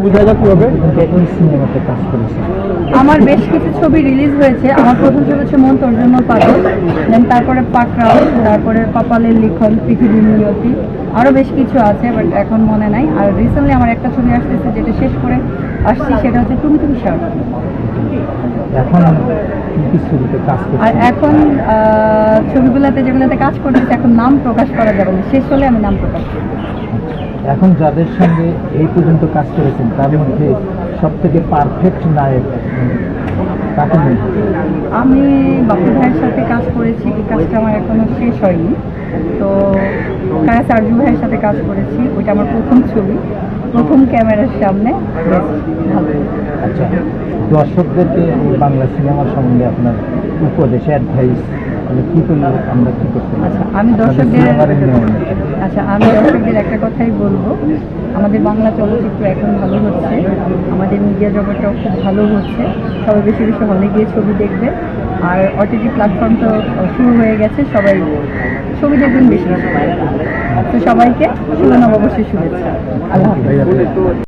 বোঝা যায় কিভাবে সিনেমাতে কাজ করেছে? আমার বেশ কিছু ছবি রিলিজ হয়েছে। আমার প্রথম ছবি হচ্ছে মন তোর জন্য পাগল, দেন তারপরে পাকড়াও, তারপরে কপালের লিখন, পৃথিবীর নিয়তি, আরও বেশ কিছু আছে বাট এখন মনে নাই। আর রিসেন্টলি আমার একটা ছবি আসতেছে যেটা শেষ করে আসছি, সেটা হচ্ছে তুমি তুমি শার্ট। এখন কি ছবিতে কাজ করছে? আর এখন ছবিগুলোতে যেগুলোতে কাজ করতেছে এখন নাম প্রকাশ করা যাবে না, শেষ হলে আমি নাম প্রকাশ করব। এখন যাদের সঙ্গে এই পর্যন্ত কাজ করেছেন তার মধ্যে সব থেকে পারফেক্ট নায়ক কাকে মনে হয়? আমি বাপু ভাইয়ের সাথে কাজ করেছি, এই কাজটা আমার এখনো শেষ হয়নি। তো কায়াস আরজু ভাইয়ের সাথে কাজ করেছি, ওইটা আমার প্রথম ছবি, প্রথম ক্যামেরার সামনে, বেশ ভালো। আচ্ছা, দর্শকদেরকে এই বাংলা সিনেমা সম্বন্ধে আপনার উপদেশ, অ্যাডভাইস, মানে কী করলে আমরা কী করতে পারি? আচ্ছা, আমি দর্শকদের দর্শকদের একটা কথাই বলবো, আমাদের বাংলা চলচ্চিত্র এখন ভালো হচ্ছে, আমাদের মিডিয়া জগৎটাও খুব ভালো হচ্ছে, সবাই বেশি বেশি হলে গিয়ে ছবি দেখবে। আর ওটিটি প্ল্যাটফর্ম তো শুরু হয়ে গেছে, সবাই ছবি দেখবেন বেশি বেশি। তো সবাইকে শুভ নববর্ষের শুভেচ্ছা। আল্লাহ হাফেজ।